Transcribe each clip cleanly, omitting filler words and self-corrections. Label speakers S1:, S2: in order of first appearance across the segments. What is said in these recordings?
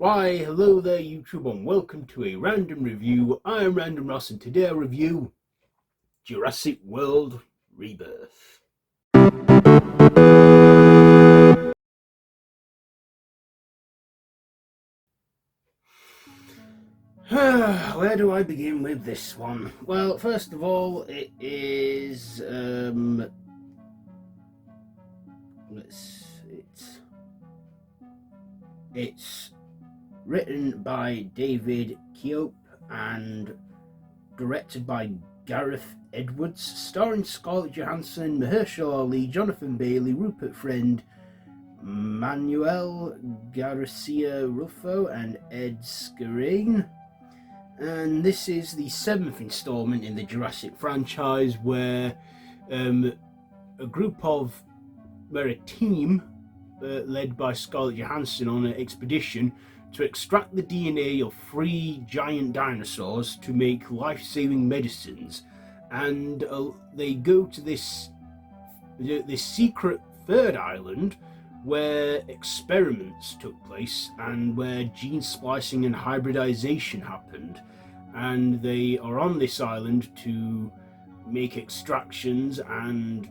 S1: Why, hello there YouTube and welcome to a random review. I am Random Ross and today I review Jurassic World Rebirth. Where do I begin with this one? Well, first of all, it is it's written by David Keope and directed by Gareth Edwards, starring Scarlett Johansson, Mahershala, Jonathan Bailey, Rupert Friend, Manuel Garcia Rulfo, and Ed Skrein. And this is the 7th installment in the Jurassic franchise, where a team led by Scarlett Johansson on an expedition to extract the DNA of 3 giant dinosaurs to make life-saving medicines. And they go to this secret third island where experiments took place and where gene splicing and hybridization happened. And they are on this island to make extractions and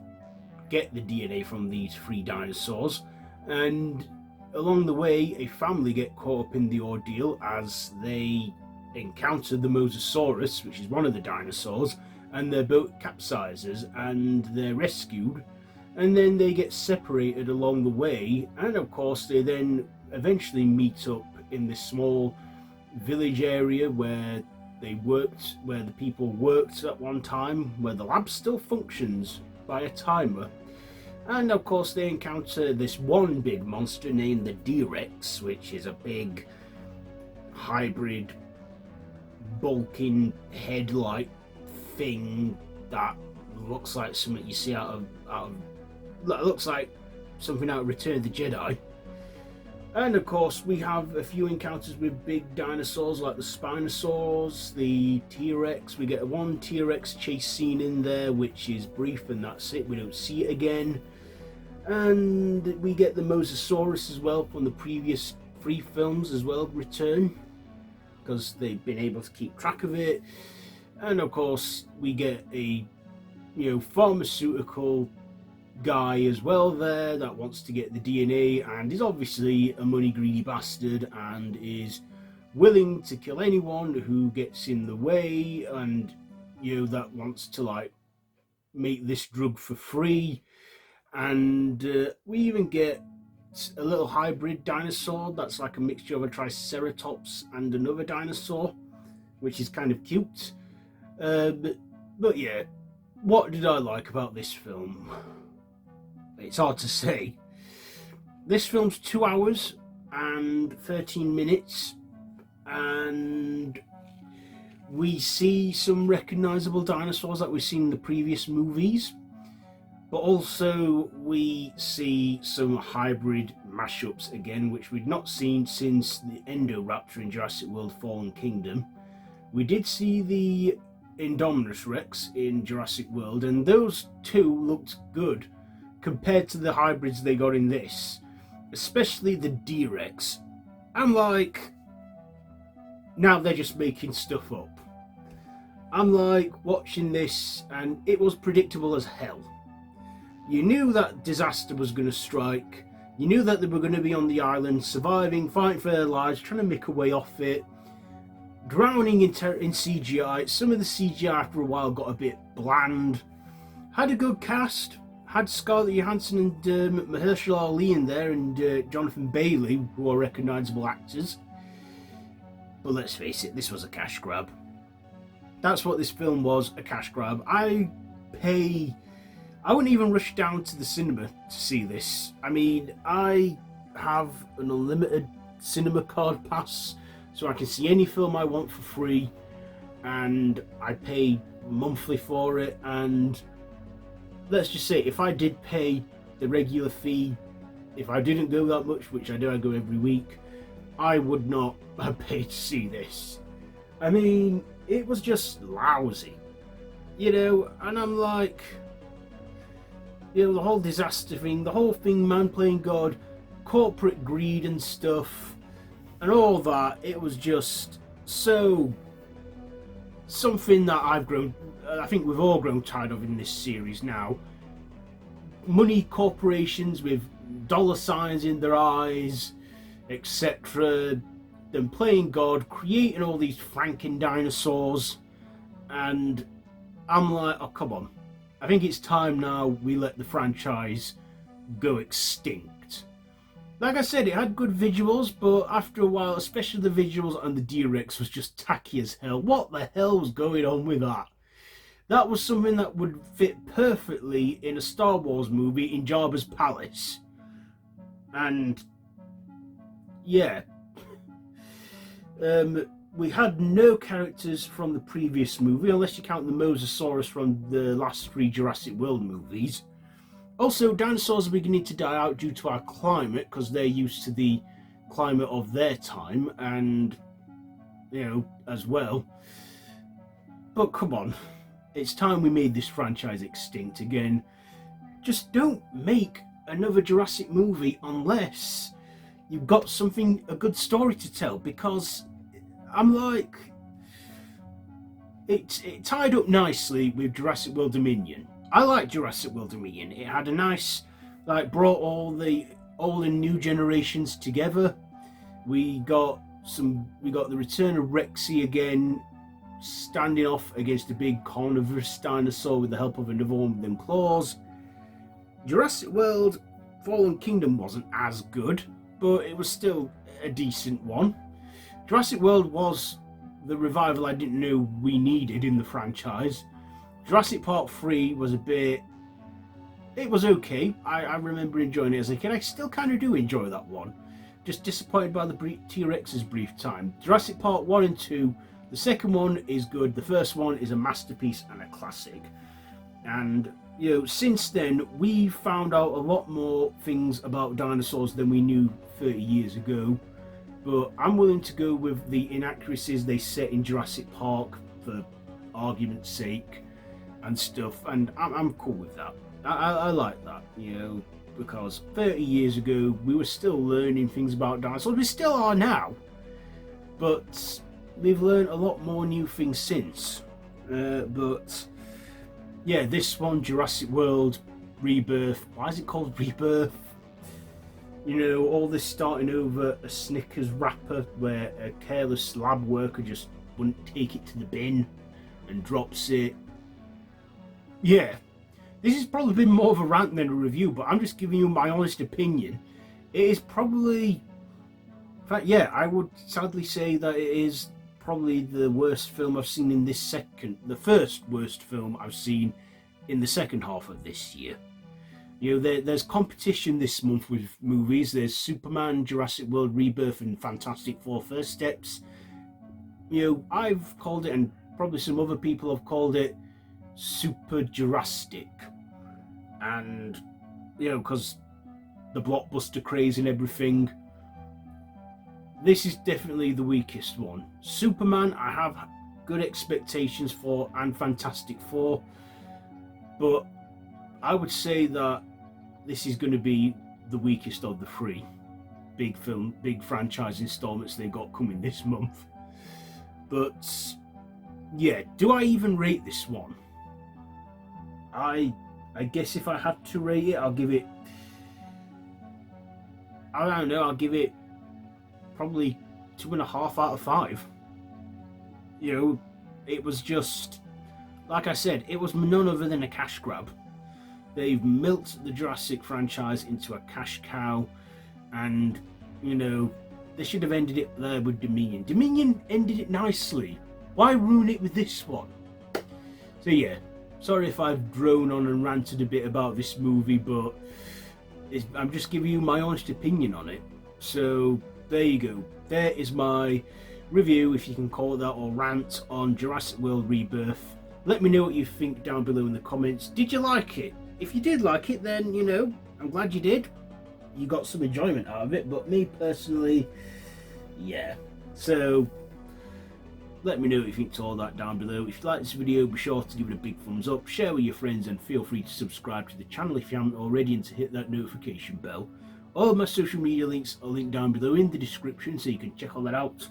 S1: get the DNA from these 3 dinosaurs. And along the way, a family get caught up in the ordeal as they encounter the Mosasaurus, which is one of the dinosaurs, and their boat capsizes and they're rescued. And then they get separated along the way, and of course they then eventually meet up in this small village area where the people worked at one time, where the lab still functions by a timer. And of course they encounter this one big monster named the D-Rex, which is a big hybrid bulking head-like thing that looks like something you see looks like something out of Return of the Jedi. And of course we have a few encounters with big dinosaurs like the Spinosaurs, the T-Rex. We get one T-Rex chase scene in there which is brief and that's it, we don't see it again. And we get the Mosasaurus as well from the previous 3 films as well return, because they've been able to keep track of it. And of course we get a pharmaceutical guy as well there that wants to get the DNA and is obviously a money greedy bastard and is willing to kill anyone who gets in the way, and that wants to make this drug for free. And we even get a little hybrid dinosaur that's like a mixture of a triceratops and another dinosaur, which is kind of cute. But yeah, what did I like about this film? It's hard to say. This film's 2 hours and 13 minutes, and we see some recognisable dinosaurs that we've seen in the previous movies, but also we see some hybrid mashups again, which we'd not seen since the Endoraptor in Jurassic World Fallen Kingdom. We did see the Indominus Rex in Jurassic World, and those 2 looked good compared to the hybrids they got in this, especially the D-Rex. I'm like, now they're just making stuff up. I'm like watching this and it was predictable as hell. You knew that disaster was going to strike. You knew that they were going to be on the island, surviving, fighting for their lives, trying to make a way off it, drowning in CGI. Some of the CGI after a while got a bit bland. Had a good cast. Had Scarlett Johansson and Mahershala Ali in there, and Jonathan Bailey, who are recognisable actors. But let's face it, this was a cash grab. That's what this film was, a cash grab. I wouldn't even rush down to the cinema to see this. I mean, I have an unlimited cinema card pass, so I can see any film I want for free, and I pay monthly for it. And let's just say, if I did pay the regular fee, if I didn't go that much, which I do, I go every week, I would not have paid to see this. I mean, it was just lousy, and I'm like, the whole disaster thing, the whole thing, man playing God, corporate greed and stuff. and all that. It was just so something that I think we've all grown tired of in this series now. Money corporations with dollar signs in their eyes, etc. Them playing God, creating all these Franken dinosaurs, and I'm like, oh come on. I think it's time now we let the franchise go extinct. Like I said, it had good visuals, but after a while, especially the visuals and the D-Rex was just tacky as hell. What the hell was going on with that? That was something that would fit perfectly in a Star Wars movie in Jabba's palace. And yeah, we had no characters from the previous movie, unless you count the Mosasaurus from the last 3 Jurassic World movies. Also, dinosaurs are beginning to die out due to our climate, because they're used to the climate of their time, and, you know, as well. But come on, it's time we made this franchise extinct again. Just don't make another Jurassic movie unless you've got a good story to tell, because I'm like, it tied up nicely with Jurassic World Dominion. I like Jurassic World Dominion. It had a nice, brought all the old and new generations together. We got the return of Rexy again, standing off against a big carnivorous dinosaur with the help of another one with them claws. Jurassic World Fallen Kingdom wasn't as good, but it was still a decent one. Jurassic World was the revival I didn't know we needed in the franchise. Jurassic Park 3 was it was okay. I remember enjoying it as a kid. I still kind of do enjoy that one. Just disappointed by the T-Rex's brief time. Jurassic Park 1 and 2, the second one is good. The first one is a masterpiece and a classic. And, you know, since then, we found out a lot more things about dinosaurs than we knew 30 years ago. But I'm willing to go with the inaccuracies they set in Jurassic Park for argument's sake and stuff, and I'm cool with that. I like that, you know, because 30 years ago we were still learning things about dinosaurs. We still are now, but we've learned a lot more new things since. But yeah, this one, Jurassic World Rebirth. Why is it called Rebirth? You know, all this starting over a Snickers wrapper where a careless lab worker just wouldn't take it to the bin and drops it. Yeah, this has probably been more of a rant than a review, but I'm just giving you my honest opinion. It is probably, in fact, yeah, I would sadly say that it is probably the worst film I've seen in the first worst film I've seen in the second half of this year. You know, there's competition this month with movies. There's Superman, Jurassic World Rebirth, and Fantastic Four First Steps. You know, I've called it, and probably some other people have called it, Super Jurassic. And, you know, because the blockbuster craze and everything. This is definitely the weakest one. Superman, I have good expectations for, and Fantastic Four. But I would say that this is going to be the weakest of the 3 big franchise installments they've got coming this month. But yeah, do I even rate this one? I guess if I had to rate it, I'll give it, I don't know, I'll give it probably 2.5 out of 5. You know, it was just, like I said, it was none other than a cash grab. They've milked the Jurassic franchise into a cash cow, and, you know, they should have ended it there with Dominion. Dominion ended it nicely. Why ruin it with this one? So yeah, sorry if I've droned on and ranted a bit about this movie, but I'm just giving you my honest opinion on it. So there you go. There is my review, if you can call it that, or rant on Jurassic World Rebirth. Let me know what you think down below in the comments. Did you like it? If you did like it, then, you know, I'm glad you did. You got some enjoyment out of it, but me personally, yeah. So let me know what you think to all that down below. If you like this video, be sure to give it a big thumbs up, share with your friends, and feel free to subscribe to the channel if you haven't already, and to hit that notification bell. All of my social media links are linked down below in the description, so you can check all that out.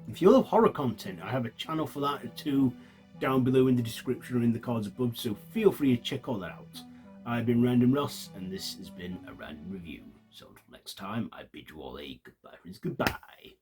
S1: If you love horror content, I have a channel for that too, down below in the description or in the cards above, so feel free to check all that out. I've been Random Ross, and this has been a random review. So until next time, I bid you all a goodbye, friends. Goodbye.